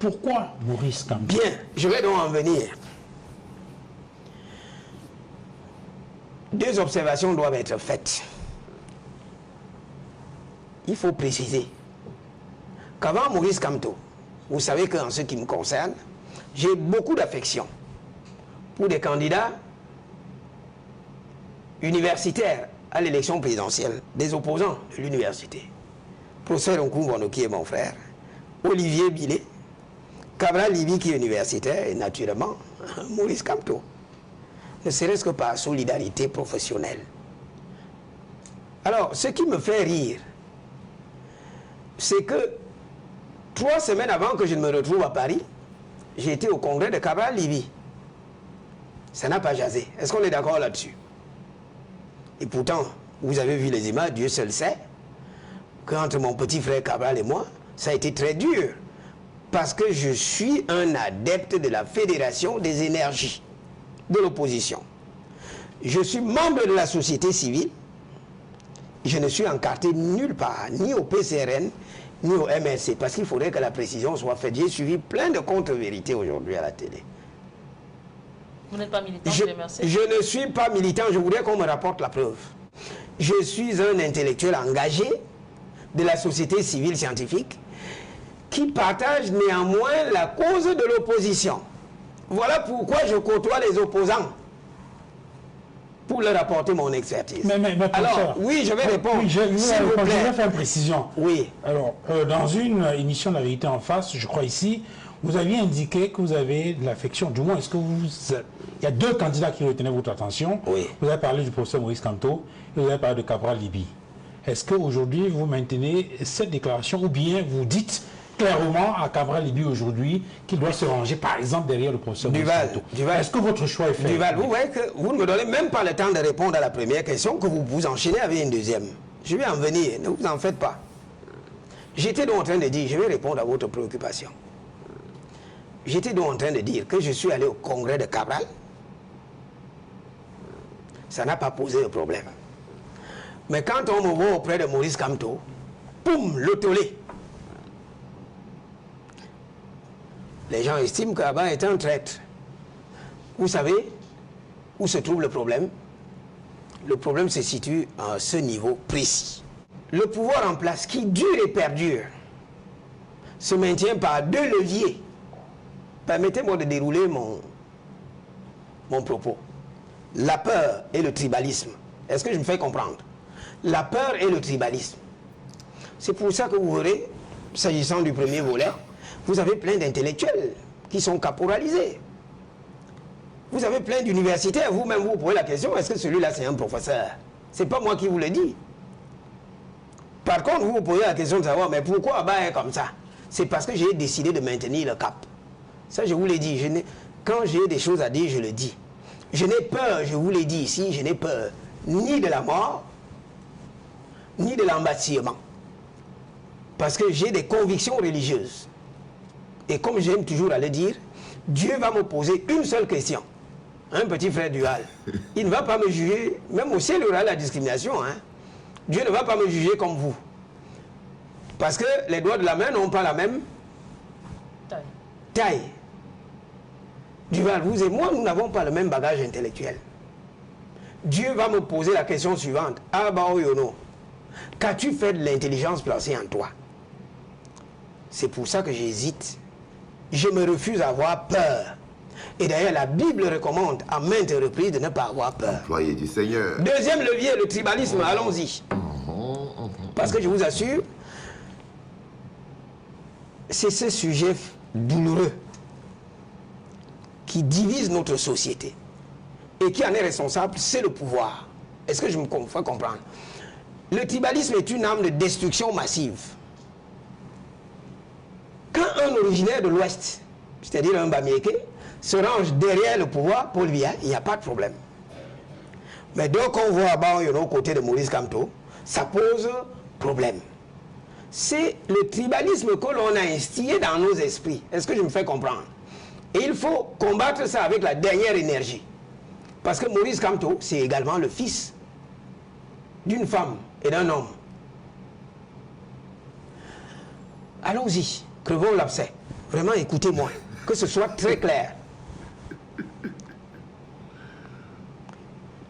Pourquoi Maurice Kamto? Bien, je vais donc en venir. Deux observations doivent être faites. Il faut préciser qu'avant Maurice Kamto, vous savez qu'en ce qui me concerne, j'ai beaucoup d'affection pour des candidats universitaires à l'élection présidentielle, des opposants de l'université. Professeur Nkungu qui est mon frère, Olivier Billet, Cabral Libi qui est universitaire et naturellement Maurice Kamto. Ne serait-ce que par solidarité professionnelle. Alors, ce qui me fait rire, c'est que 3 semaines avant que je ne me retrouve à Paris, j'ai été au congrès de Cabral Libi. Ça n'a pas jasé. Est-ce qu'on est d'accord là-dessus? Et pourtant, vous avez vu les images, Dieu seul sait, qu'entre mon petit frère Cabral et moi, ça a été très dur. Parce que je suis un adepte de la Fédération des énergies de l'opposition. Je suis membre de la société civile. Je ne suis encarté nulle part, ni au PCRN, ni au MRC, parce qu'il faudrait que la précision soit faite. J'ai suivi plein de contre-vérités aujourd'hui à la télé. Vous n'êtes pas militant de MRC? Je ne suis pas militant, je voudrais qu'on me rapporte la preuve. Je suis un intellectuel engagé de la société civile scientifique qui partage néanmoins la cause de l'opposition. Voilà pourquoi je côtoie les opposants pour leur apporter mon expertise. Alors, oui, je vais répondre. Oui, je vais faire une précision. Oui. Alors, dans une émission de La Vérité en face, je crois ici, vous aviez indiqué que vous avez de l'affection. Du moins, est-ce que vous... Il y a 2 candidats qui retenaient votre attention. Oui. Vous avez parlé du professeur Maurice Kamto et vous avez parlé de Cabral Libi. Est-ce qu'aujourd'hui, vous maintenez cette déclaration ou bien vous dites clairement à Cabral Libi aujourd'hui qu'il doit se ranger, par exemple, derrière le professeur Duval, Maurice Kamto? Est-ce que votre choix est fait? Duval, vous voyez que vous ne me donnez même pas le temps de répondre à la première question, que vous vous enchaînez avec une deuxième. Je vais en venir, ne vous en faites pas. J'étais donc en train de dire, je vais répondre à votre préoccupation. J'étais donc en train de dire que je suis allé au congrès de Cabral. Ça n'a pas posé de problème. Mais quand on me voit auprès de Maurice Kamto, poum, le tollé. Les gens estiment qu'Abba est un traître. Vous savez où se trouve le problème? Le problème se situe à ce niveau précis. Le pouvoir en place, qui dure et perdure, se maintient par 2 leviers. Permettez-moi de dérouler mon propos. La peur et le tribalisme. Est-ce que je me fais comprendre? La peur et le tribalisme. C'est pour ça que vous verrez, s'agissant du premier volet, vous avez plein d'intellectuels qui sont caporalisés. Vous avez plein d'universitaires, vous-même vous posez la question, est-ce que celui-là c'est un professeur? C'est pas moi qui vous le dis. Par contre, vous vous posez la question de savoir, mais pourquoi Abba est comme ça? C'est parce que j'ai décidé de maintenir le cap. Ça, je vous l'ai dit. Quand j'ai des choses à dire, je le dis. Je n'ai peur, je vous l'ai dit ici, je n'ai peur ni de la mort, ni de l'embâtiment. Parce que j'ai des convictions religieuses. Et comme j'aime toujours à le dire, Dieu va me poser une seule question. Un petit frère Duval. Il ne va pas me juger, même au ciel il y aura la discrimination. Hein. Dieu ne va pas me juger comme vous. Parce que les doigts de la main n'ont pas la même taille. Duval, vous et moi, nous n'avons pas le même bagage intellectuel. Dieu va me poser la question suivante. Abba Oyono, qu'as-tu fait de l'intelligence placée en toi? C'est pour ça que j'hésite. Je me refuse à avoir peur. Et d'ailleurs, la Bible recommande à maintes reprises de ne pas avoir peur. Employé du Seigneur. Deuxième levier, le tribalisme. Allons-y. Parce que je vous assure, c'est ce sujet douloureux qui divise notre société. Et qui en est responsable, c'est le pouvoir. Est-ce que je me fais comprendre? Le tribalisme est une arme de destruction massive. Quand un originaire de l'Ouest, c'est-à-dire un Bamieke, se range derrière le pouvoir, Paul Biya, il n'y a pas de problème. Mais dès qu'on voit aux côtés de Maurice Kamto, ça pose problème. C'est le tribalisme que l'on a instillé dans nos esprits. Est-ce que je me fais comprendre? Et il faut combattre ça avec la dernière énergie. Parce que Maurice Kamto, c'est également le fils d'une femme et d'un homme. Allons-y, crevons l'abcès. Vraiment, écoutez-moi, que ce soit très clair.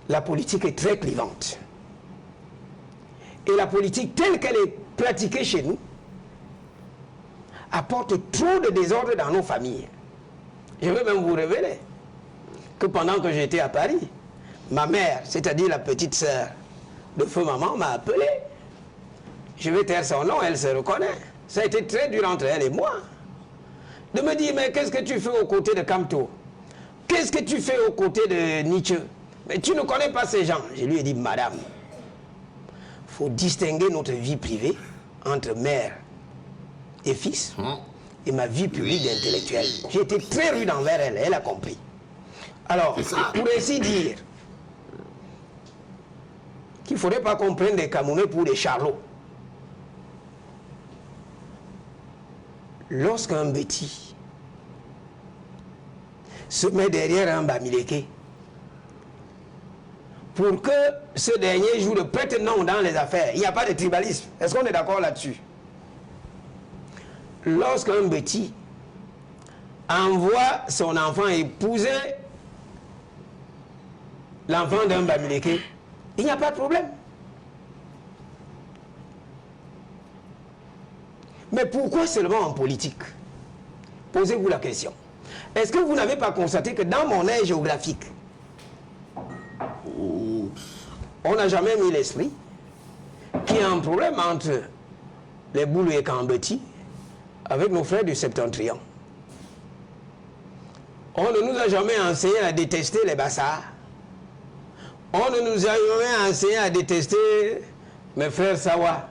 La politique est très clivante. Et la politique telle qu'elle est pratiquée chez nous apporte trop de désordre dans nos familles. Je vais même vous révéler que pendant que j'étais à Paris, ma mère, c'est-à-dire la petite sœur de feu maman, m'a appelé. Je vais taire son nom, elle se reconnaît. Ça a été très dur entre elle et moi. De me dire, mais qu'est-ce que tu fais aux côtés de Kamto? Qu'est-ce que tu fais aux côtés de Nietzsche? Mais tu ne connais pas ces gens. Je lui ai dit, madame, il faut distinguer notre vie privée entre mère et fils et ma vie publique d'intellectuel. J'ai été très rude envers elle, elle a compris. Alors, pour ainsi dire, qu'il ne faudrait pas qu'on prenne des Camerounais pour des charlots. Lorsqu'un bêtis se met derrière un Bamileke pour que ce dernier joue le prête-nom dans les affaires, il n'y a pas de tribalisme. Est-ce qu'on est d'accord là-dessus? Lorsqu'un bêtis envoie son enfant épouser l'enfant d'un Bamileke, il n'y a pas de problème. Mais pourquoi seulement en politique? Posez-vous la question. Est-ce que vous n'avez pas constaté que dans mon aire géographique, on n'a jamais mis l'esprit qu'il y a un problème entre les Boulou et Kambeti avec nos frères du Septentrion? On ne nous a jamais enseigné à détester les Bassards. On ne nous a jamais enseigné à détester mes frères Sawa.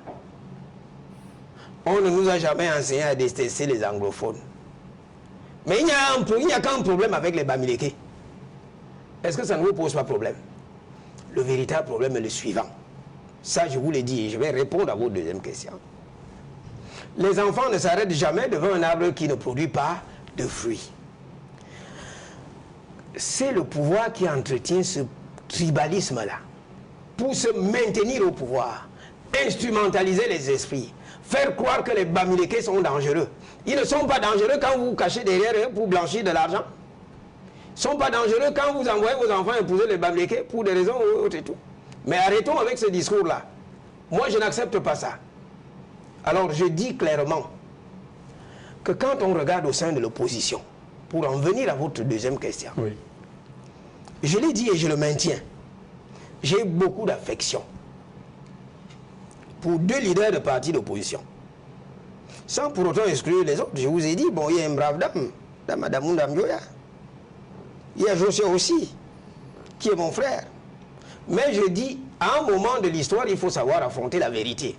On ne nous a jamais enseigné à détester les anglophones. Mais il n'y a qu'un problème avec les Bamileke. Est-ce que ça ne vous pose pas problème? Le véritable problème est le suivant. Ça, je vous l'ai dit et je vais répondre à votre deuxième question. Les enfants ne s'arrêtent jamais devant un arbre qui ne produit pas de fruits. C'est le pouvoir qui entretient ce tribalisme-là. Pour se maintenir au pouvoir, instrumentaliser les esprits, faire croire que les Bamileke sont dangereux. Ils ne sont pas dangereux quand vous vous cachez derrière eux pour blanchir de l'argent. Ils ne sont pas dangereux quand vous envoyez vos enfants épouser les Bamileke pour des raisons autres et tout. Mais arrêtons avec ce discours-là. Moi, je n'accepte pas ça. Alors, je dis clairement que quand on regarde au sein de l'opposition, pour en venir à votre deuxième question, oui. Je l'ai dit et je le maintiens, j'ai beaucoup d'affection pour deux leaders de partis d'opposition. Sans pour autant exclure les autres. Je vous ai dit, bon, il y a une brave dame, Madame Ndamjoya. Il y a Josia aussi, qui est mon frère. Mais je dis, à un moment de l'histoire, il faut savoir affronter la vérité.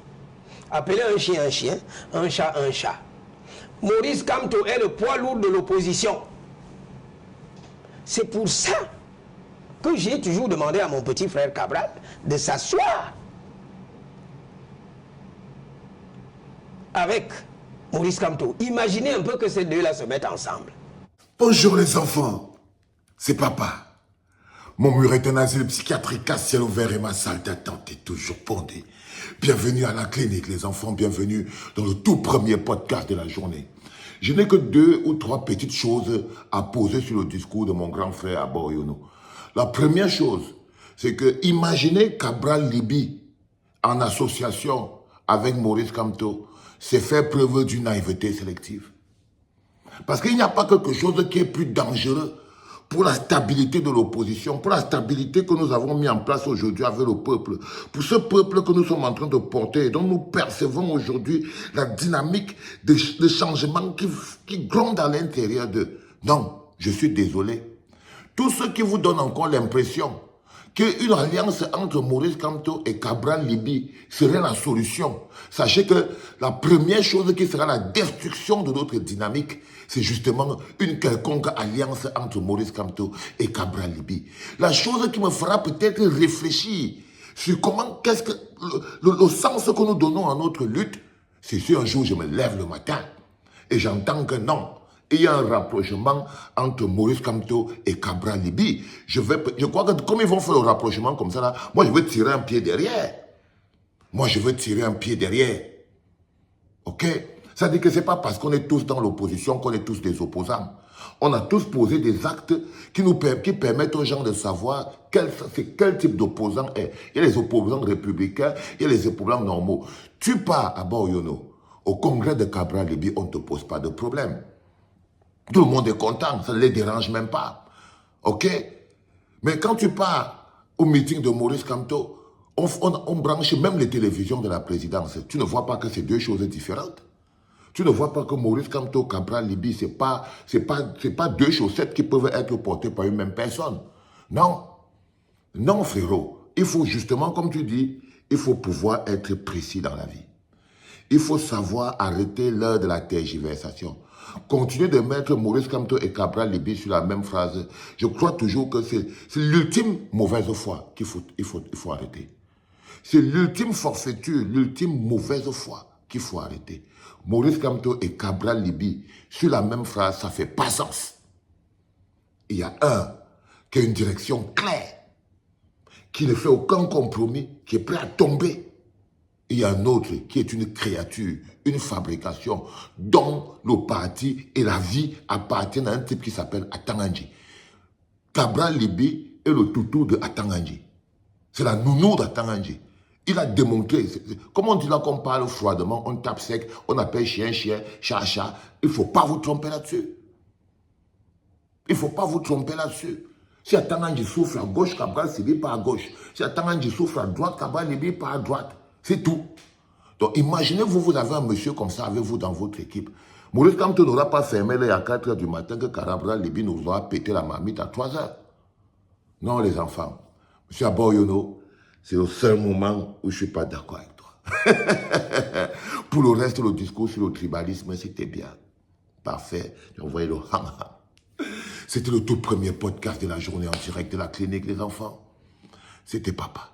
Appeler un chien, un chat, un chat. Maurice Kamto est le poids lourd de l'opposition. C'est pour ça que j'ai toujours demandé à mon petit frère Cabral de s'asseoir avec Maurice Kamto. Imaginez un peu que ces deux-là se mettent ensemble. Bonjour les enfants, c'est papa. Mon mur est un asile psychiatrique à ciel ouvert et ma salle d'attente est toujours bondée. Bienvenue à la clinique les enfants, bienvenue dans le tout premier podcast de la journée. Je n'ai que 2 ou 3 petites choses à poser sur le discours de mon grand frère Aboyono. La première chose, c'est que imaginez Cabral Libi en association avec Maurice Kamto, c'est faire preuve d'une naïveté sélective. Parce qu'il n'y a pas quelque chose qui est plus dangereux pour la stabilité de l'opposition, pour la stabilité que nous avons mis en place aujourd'hui avec le peuple, pour ce peuple que nous sommes en train de porter et dont nous percevons aujourd'hui la dynamique de changement qui gronde à l'intérieur d'eux. Non, je suis désolé. Tous ceux qui vous donnent encore l'impression qu'une alliance entre Maurice Kamto et Cabral Libi serait la solution. Sachez que la première chose qui sera la destruction de notre dynamique, c'est justement une quelconque alliance entre Maurice Kamto et Cabral Libi. La chose qui me fera peut-être réfléchir sur comment, qu'est-ce que le sens que nous donnons à notre lutte, c'est si un jour je me lève le matin et j'entends que non, il y a un rapprochement entre Maurice Kamto et Cabral Libi. Je crois que comme ils vont faire le rapprochement comme ça, là, moi je veux tirer un pied derrière. Moi je veux tirer un pied derrière. Ok? Ça dit que ce n'est pas parce qu'on est tous dans l'opposition qu'on est tous des opposants. On a tous posé des actes qui permettent aux gens de savoir quel type d'opposant est. Il y a les opposants républicains, il y a les opposants normaux. Tu pars à Boyono, au congrès de Cabral Libby, on ne te pose pas de problème. Tout le monde est content, ça ne les dérange même pas. OK? Mais quand tu pars au meeting de Maurice Kamto, on branche même les télévisions de la présidence. Tu ne vois pas que c'est deux choses différentes. Tu ne vois pas que Maurice Kamto, Cabral Libby, ce n'est pas deux chaussettes qui peuvent être portées par une même personne. Non. Non, frérot. Il faut justement, comme tu dis, il faut pouvoir être précis dans la vie. Il faut savoir arrêter l'heure de la tergiversation. Continuer de mettre Maurice Kamto et Cabral Libby sur la même phrase. Je crois toujours que c'est l'ultime mauvaise foi qu'il faut arrêter. C'est l'ultime forfaiture, l'ultime mauvaise foi qu'il faut arrêter. Maurice Kamto et Cabral Libby, sur la même phrase, ça ne fait pas sens. Il y a un qui a une direction claire, qui ne fait aucun compromis, qui est prêt à tomber. Il y a un autre qui est une créature, une fabrication, dont le parti et la vie appartiennent à un type qui s'appelle Atanganji. Cabral Libby est le toutou de Atanganji. C'est la nounou d'Atanganji. Il a démontré, comme on dit là qu'on parle froidement, on tape sec, on appelle chien, chien, chat, chat. Il ne faut pas vous tromper là-dessus. Il ne faut pas vous tromper là-dessus. Si Atanganji souffle à gauche, Cabral Libby part à gauche. Si Atanganji souffle à droite, Cabral Libby part à droite. C'est tout. Donc imaginez-vous, vous avez un monsieur comme ça avec vous dans votre équipe. Maurice Kamto n'aura pas fermé là à 4 h du matin que Cabral Libby nous aura pété la marmite à 3 h. Non, les enfants. Monsieur Aboyono, c'est le seul moment où je ne suis pas d'accord avec toi. Pour le reste, le discours sur le tribalisme, c'était bien. Parfait. J'ai envoyé le ham-ham. C'était le tout premier podcast de la journée en direct de la clinique, les enfants. C'était papa.